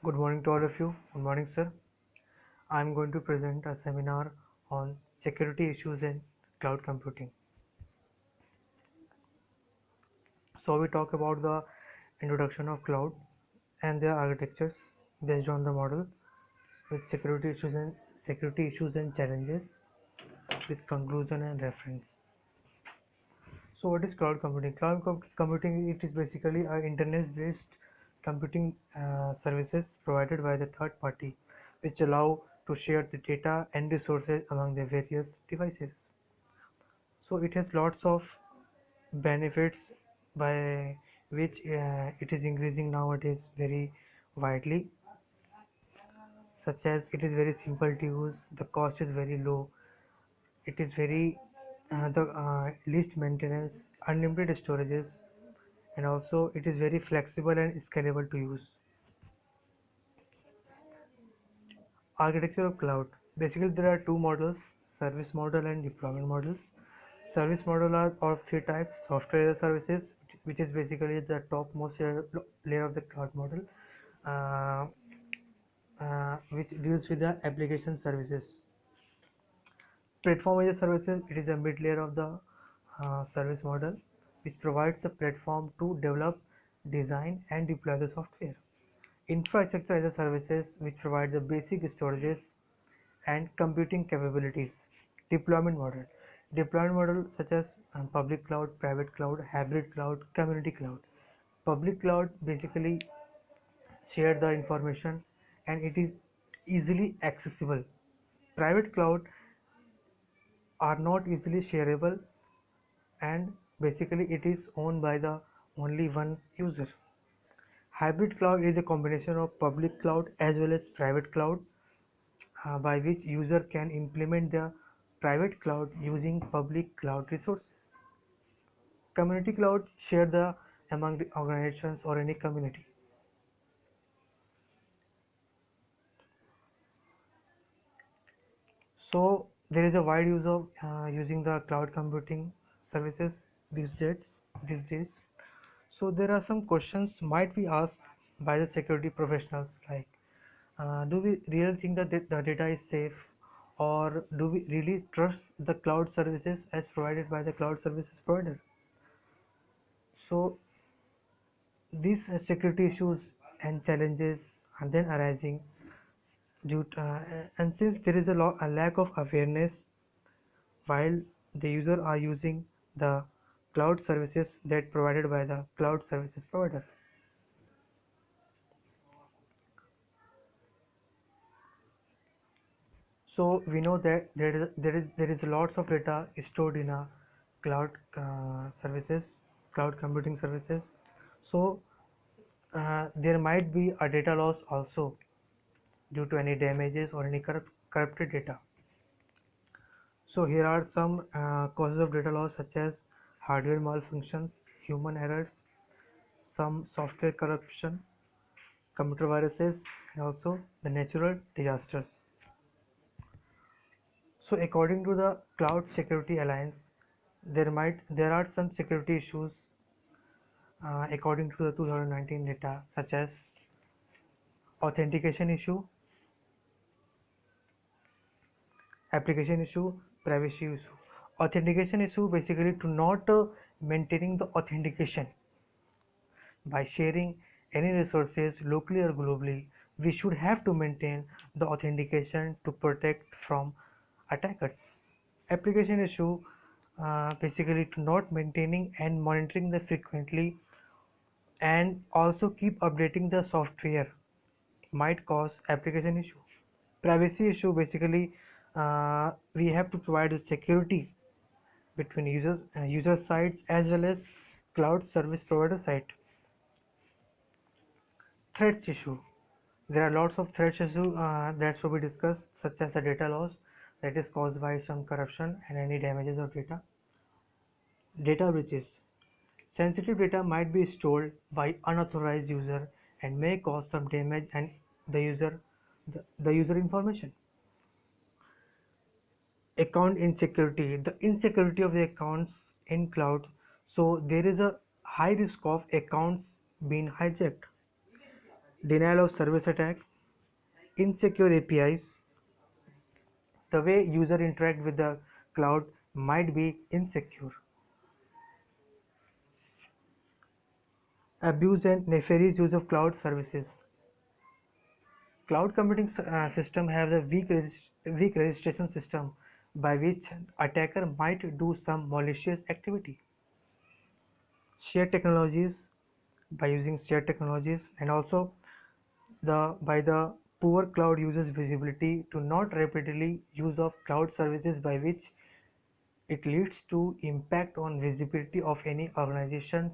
Good morning to all of you. Good morning, sir. I'm going to present a seminar on security issues in cloud computing. So we talk about the introduction of cloud and their architectures based on the model with security issues and challenges with conclusion and reference. So what is cloud computing? Computing it is basically a internet-based computing services provided by the third party, which allow to share the data and resources among the various devices. So it has lots of benefits by which it is increasing nowadays very widely, such as it is very simple to use, the cost is very low, it is very the least maintenance, unlimited storages, and also it is very flexible and scalable to use. Architecture of cloud. Basically, there are two models: service model and deployment models. Service model are of three types: software as a services, which is basically the topmost layer of the cloud model, uh, which deals with the application services. Platform as a services, it is a mid layer of the service model, which provides the platform to develop, design, and deploy the software. Infrastructure as a services, which provide the basic storages and computing capabilities. Deployment model. Deployment model such as public cloud, private cloud, hybrid cloud, community cloud. Public cloud basically share the information and it is easily accessible. Private cloud are not easily shareable and basically it is owned by the only one user. Hybrid cloud is a combination of public cloud as well as private cloud, by which user can implement their private cloud using public cloud resources. Community cloud share the among the organizations or any community. So there is a wide use of using the cloud computing services these days. These days. So there are some questions might be asked by the security professionals like, do we really think that the data is safe, or do we really trust the cloud services as provided by the cloud services provider? So these security issues and challenges are then arising and since there is a lack of awareness while the user are using the cloud services that provided by the cloud services provider. So we know that there is lots of data stored in a cloud services, cloud computing services. So there might be a data loss also due to any damages or any corrupted data. So here are some causes of data loss such as hardware malfunctions, human errors, some software corruption, computer viruses, and also the natural disasters. So according to the Cloud Security Alliance, there are some security issues according to the 2019 data such as authentication issue, application issue, privacy issue. Authentication issue basically to not maintaining the authentication by sharing any resources locally or globally. We should have to maintain the authentication to protect from attackers. Application issue basically to not maintaining and monitoring the frequently and also keep updating the software might cause application issue. Privacy issue basically we have to provide a security between user sites as well as cloud service provider site. Threats issue. There are lots of threats issue that should be discussed, such as the data loss that is caused by some corruption and any damages of data. Data breaches. Sensitive data might be stored by unauthorized user and may cause some damage and the user the user information. Account insecurity. The insecurity of the accounts in cloud. So there is a high risk of accounts being hijacked. denial of service attack, insecure APIs. The way user interact with the cloud might be insecure. Abuse and nefarious use of cloud services. Cloud computing system has a weak registration system by which attacker might do some malicious activity. Shared technologies, by using shared technologies, and also the poor cloud users visibility to not repeatedly use of cloud services by which it leads to impact on visibility of any organizational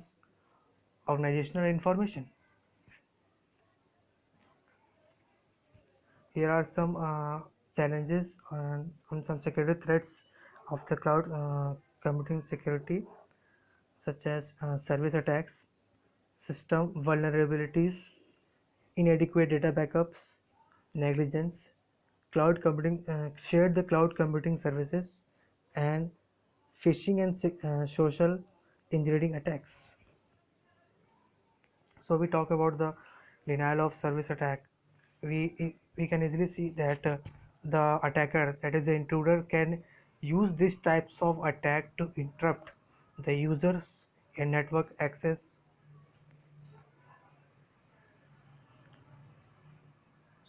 information. Here are some challenges on some security threats of the cloud computing security, such as service attacks, system vulnerabilities, inadequate data backups, negligence, cloud computing shared the cloud computing services, and phishing and social engineering attacks. So we talk about the denial of service attack. We can easily see that the attacker, that is the intruder, can use these types of attack to interrupt the users and network access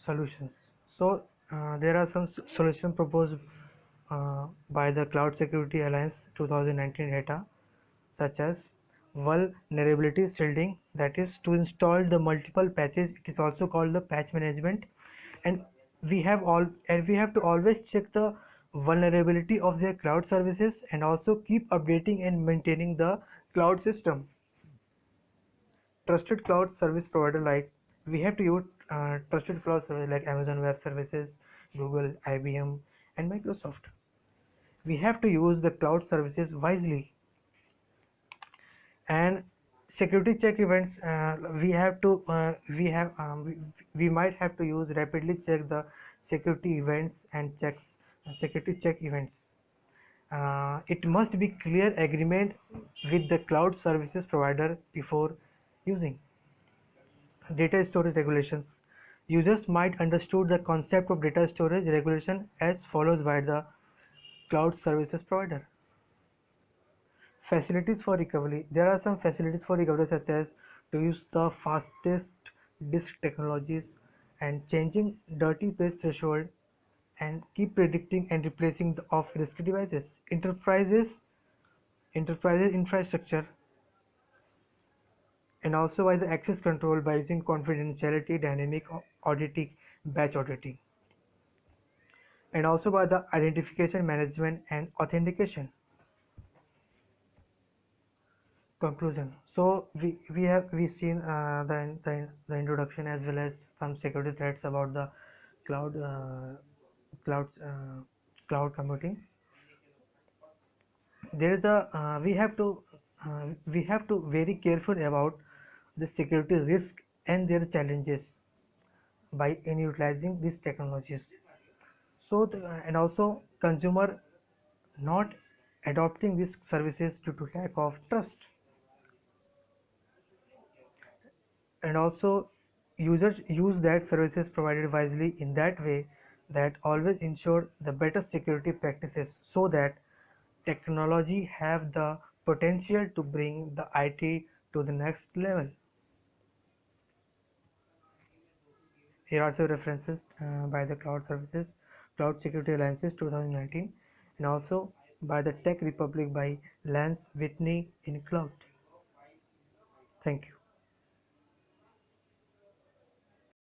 solutions. So there are some solutions proposed by the Cloud Security Alliance 2019 data, such as vulnerability shielding, that is to install the multiple patches. It is also called the patch management, and we have to always check the vulnerability of their cloud services and also keep updating and maintaining the cloud system. Trusted cloud service provider, like we have to use trusted cloud service like Amazon Web Services, Google, IBM, and Microsoft. We have to use the cloud services wisely. And security check events, we might have to use rapidly check the security events and checks security check events. It must be clear agreement with the cloud services provider before using. Data storage regulations. Users might understood the concept of data storage regulation as follows by the cloud services provider. Facilities for recovery. There are some facilities for recovery, such as to use the fastest disk technologies and changing dirty page threshold and keep predicting and replacing of risky devices. Enterprises infrastructure, and also by the access control by using confidentiality, dynamic auditing, batch auditing, and also by the identification management and authentication. Conclusion. So we seen the introduction as well as some security threats about the cloud cloud cloud computing. There is a we have to very careful about the security risk and their challenges by in utilizing these technologies. So and also consumer not adopting these services due to lack of trust, and also users use that services provided wisely in that way, that always ensure the better security practices so that technology have the potential to bring the IT to the next level. Here are some references by the Cloud Services Cloud Security Alliances 2019, and also by the Tech Republic by Lance Whitney in Cloud. Thank you.